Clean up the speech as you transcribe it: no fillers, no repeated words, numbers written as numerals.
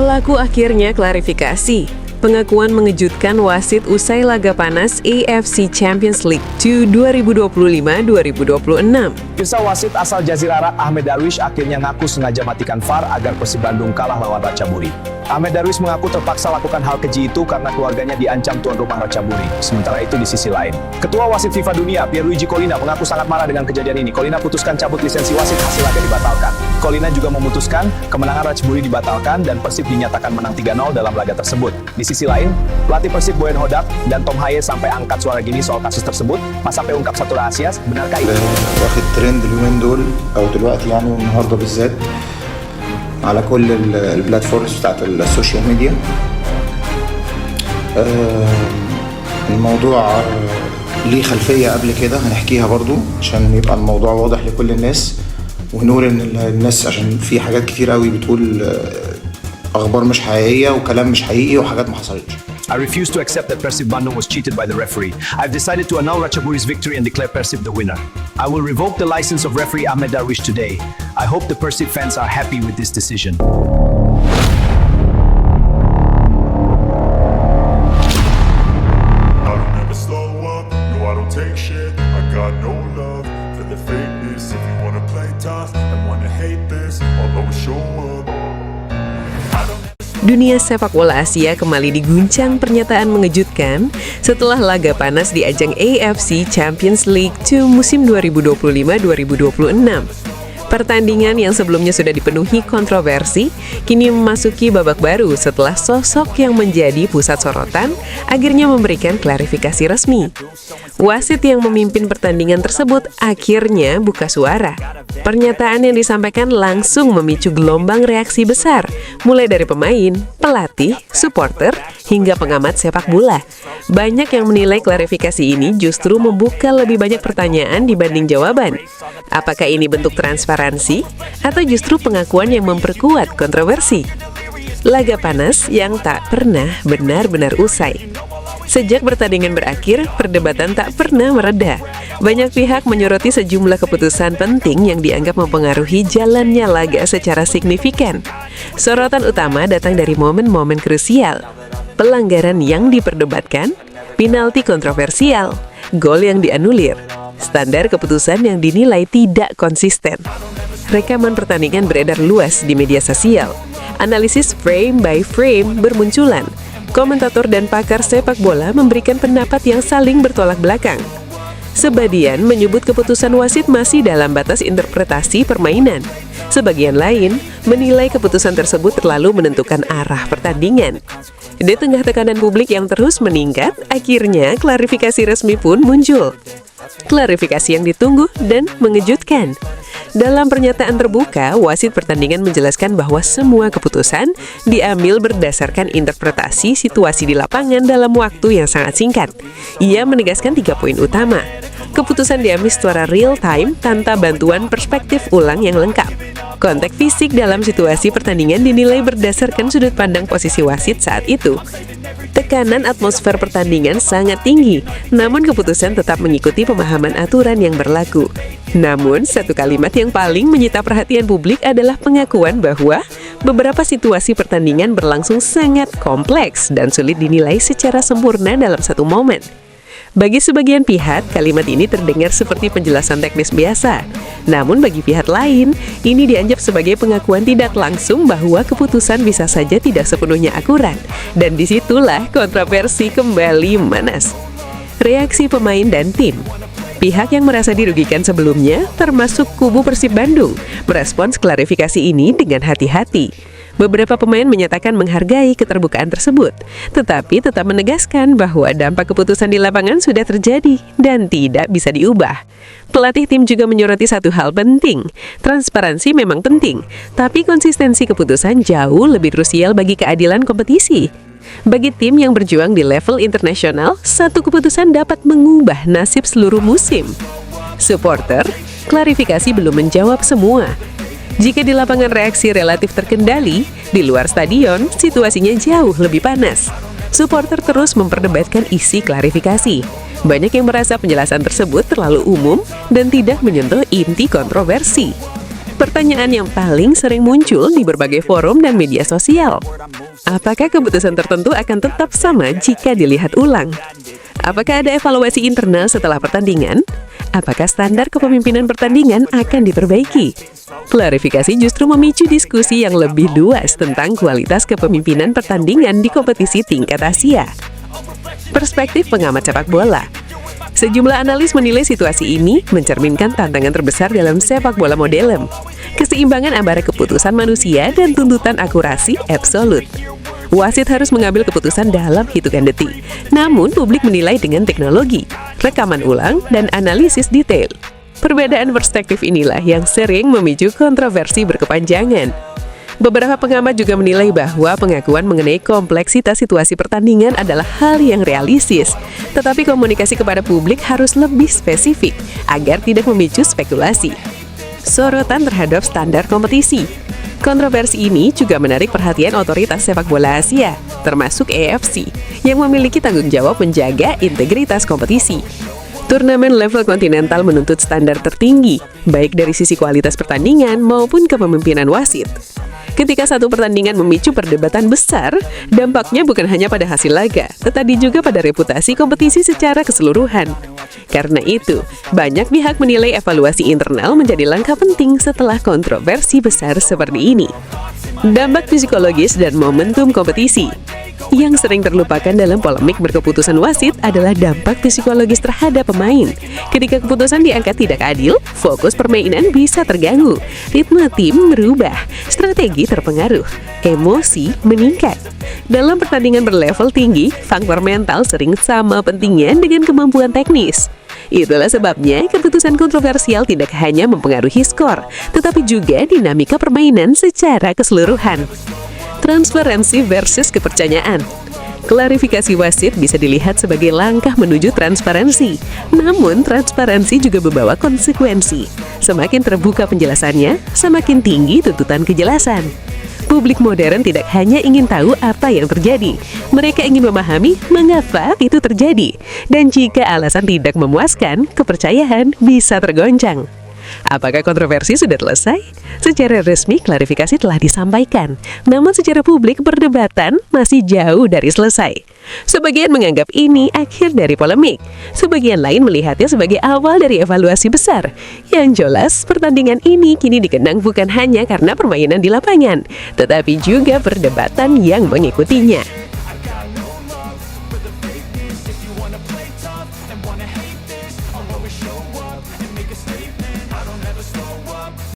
Berlaku akhirnya klarifikasi. Pengakuan mengejutkan wasit usai laga panas AFC Champions League 2 2025-2026. Pemirsa, wasit asal Jazirah Arab Ahmed Darwish akhirnya ngaku sengaja matikan VAR agar Persib Bandung kalah lawan Ratchaburi. Ahmed Darwish mengaku terpaksa lakukan hal keji itu karena keluarganya diancam tuan rumah Ratchaburi. Sementara itu di sisi lain, Ketua Wasit FIFA Dunia Pierluigi Collina mengaku sangat marah dengan kejadian ini. Collina putuskan cabut lisensi wasit hasil laga dibatalkan. Collina juga memutuskan kemenangan Ratchaburi dibatalkan dan Persib dinyatakan menang 3-0 dalam laga tersebut. Di sisi lain, pelatih Persib Boyan Hodak dan Tom Haye sampai angkat suara gini soal kasus tersebut. Mas sampai ungkap satu rahasia, benarkah itu? واخد ترند اليومين دول او دلوقتي يعني والنهارده بالذات على كل البلاتفورمز بتاعت السوشيال ميديا. الموضوع ليه خلفية قبل كده هنحكيها برضو عشان يبقى الموضوع واضح لكل الناس ونقول ان الناس عشان في حاجات كتير قوي بتقول اخبار مش حقيقية وكلام مش حقيقي وحاجات ما حصلتش. I refuse to accept that Persib Bandung was cheated by the referee. I've decided to annul Ratchaburi's victory and declare Persib the winner. I will revoke the license of referee Ahmed Darwish today. I hope the Persib fans are happy with this decision. I don't ever slow up, no I don't take shit. I got no love for the fakeness. If you wanna play tough and wanna hate this, I'll always show up. Dunia sepak bola Asia kembali diguncang pernyataan mengejutkan setelah laga panas di ajang AFC Champions League 2 musim 2025-2026. Pertandingan yang sebelumnya sudah dipenuhi kontroversi, kini memasuki babak baru setelah sosok yang menjadi pusat sorotan akhirnya memberikan klarifikasi resmi. Wasit yang memimpin pertandingan tersebut akhirnya buka suara. Pernyataan yang disampaikan langsung memicu gelombang reaksi besar, mulai dari pemain, pelatih, supporter, hingga pengamat sepak bola. Banyak yang menilai klarifikasi ini justru membuka lebih banyak pertanyaan dibanding jawaban. Apakah ini bentuk transparansi atau justru pengakuan yang memperkuat kontroversi? Laga panas yang tak pernah benar-benar usai. Sejak pertandingan berakhir, perdebatan tak pernah mereda. Banyak pihak menyoroti sejumlah keputusan penting yang dianggap mempengaruhi jalannya laga secara signifikan. Sorotan utama datang dari momen-momen krusial, pelanggaran yang diperdebatkan, penalti kontroversial, gol yang dianulir, standar keputusan yang dinilai tidak konsisten. Rekaman pertandingan beredar luas di media sosial. Analisis frame by frame bermunculan. Komentator dan pakar sepak bola memberikan pendapat yang saling bertolak belakang. Sebagian menyebut keputusan wasit masih dalam batas interpretasi permainan. Sebagian lain menilai keputusan tersebut terlalu menentukan arah pertandingan. Di tengah tekanan publik yang terus meningkat, akhirnya klarifikasi resmi pun muncul. Klarifikasi yang ditunggu dan mengejutkan. Dalam pernyataan terbuka, wasit pertandingan menjelaskan bahwa semua keputusan diambil berdasarkan interpretasi situasi di lapangan dalam waktu yang sangat singkat. Ia menegaskan 3 poin utama. Keputusan diambil secara real time tanpa bantuan perspektif ulang yang lengkap. Konteks fisik dalam situasi pertandingan dinilai berdasarkan sudut pandang posisi wasit saat itu. Tekanan atmosfer pertandingan sangat tinggi, namun keputusan tetap mengikuti pemahaman aturan yang berlaku. Namun, satu kalimat yang paling menyita perhatian publik adalah pengakuan bahwa beberapa situasi pertandingan berlangsung sangat kompleks dan sulit dinilai secara sempurna dalam satu momen. Bagi sebagian pihak, kalimat ini terdengar seperti penjelasan teknis biasa. Namun bagi pihak lain, ini dianggap sebagai pengakuan tidak langsung bahwa keputusan bisa saja tidak sepenuhnya akurat. Dan disitulah kontroversi kembali memanas. Reaksi pemain dan tim. Pihak yang merasa dirugikan sebelumnya, termasuk kubu Persib Bandung, merespons klarifikasi ini dengan hati-hati. Beberapa pemain menyatakan menghargai keterbukaan tersebut, tetapi tetap menegaskan bahwa dampak keputusan di lapangan sudah terjadi dan tidak bisa diubah. Pelatih tim juga menyoroti satu hal penting, transparansi memang penting, tapi konsistensi keputusan jauh lebih krusial bagi keadilan kompetisi. Bagi tim yang berjuang di level internasional, satu keputusan dapat mengubah nasib seluruh musim. Supporter, klarifikasi belum menjawab semua. Jika di lapangan reaksi relatif terkendali, di luar stadion situasinya jauh lebih panas. Supporter terus memperdebatkan isi klarifikasi. Banyak yang merasa penjelasan tersebut terlalu umum dan tidak menyentuh inti kontroversi. Pertanyaan yang paling sering muncul di berbagai forum dan media sosial. Apakah keputusan tertentu akan tetap sama jika dilihat ulang? Apakah ada evaluasi internal setelah pertandingan? Apakah standar kepemimpinan pertandingan akan diperbaiki? Klarifikasi justru memicu diskusi yang lebih luas tentang kualitas kepemimpinan pertandingan di kompetisi tingkat Asia. Perspektif pengamat sepak bola. Sejumlah analis menilai situasi ini mencerminkan tantangan terbesar dalam sepak bola modern, keseimbangan antara keputusan manusia dan tuntutan akurasi absolut. Wasit harus mengambil keputusan dalam hitungan detik, namun publik menilai dengan teknologi, rekaman ulang, dan analisis detail. Perbedaan perspektif inilah yang sering memicu kontroversi berkepanjangan. Beberapa pengamat juga menilai bahwa pengakuan mengenai kompleksitas situasi pertandingan adalah hal yang realistis, tetapi komunikasi kepada publik harus lebih spesifik agar tidak memicu spekulasi. Sorotan terhadap standar kompetisi. Kontroversi ini juga menarik perhatian otoritas sepak bola Asia, termasuk AFC, yang memiliki tanggung jawab menjaga integritas kompetisi. Turnamen level kontinental menuntut standar tertinggi, baik dari sisi kualitas pertandingan maupun kepemimpinan wasit. Ketika satu pertandingan memicu perdebatan besar, dampaknya bukan hanya pada hasil laga, tetapi juga pada reputasi kompetisi secara keseluruhan. Karena itu, banyak pihak menilai evaluasi internal menjadi langkah penting setelah kontroversi besar seperti ini. Dampak psikologis dan momentum kompetisi. Yang sering terlupakan dalam polemik berkeputusan wasit adalah dampak psikologis terhadap pemain. Ketika keputusan dianggap tidak adil, fokus permainan bisa terganggu, ritme tim berubah, strategi terpengaruh, emosi meningkat. Dalam pertandingan berlevel tinggi, faktor mental sering sama pentingnya dengan kemampuan teknis. Itulah sebabnya keputusan kontroversial tidak hanya mempengaruhi skor, tetapi juga dinamika permainan secara keseluruhan. Transparansi versus kepercayaan. Klarifikasi wasit bisa dilihat sebagai langkah menuju transparansi. Namun, transparansi juga membawa konsekuensi. Semakin terbuka penjelasannya, semakin tinggi tuntutan kejelasan. Publik modern tidak hanya ingin tahu apa yang terjadi, mereka ingin memahami mengapa itu terjadi. Dan jika alasan tidak memuaskan, kepercayaan bisa tergoncang. Apakah kontroversi sudah selesai? Secara resmi klarifikasi telah disampaikan, namun secara publik perdebatan masih jauh dari selesai. Sebagian menganggap ini akhir dari polemik, sebagian lain melihatnya sebagai awal dari evaluasi besar. Yang jelas, pertandingan ini kini dikenang bukan hanya karena permainan di lapangan, tetapi juga perdebatan yang mengikutinya.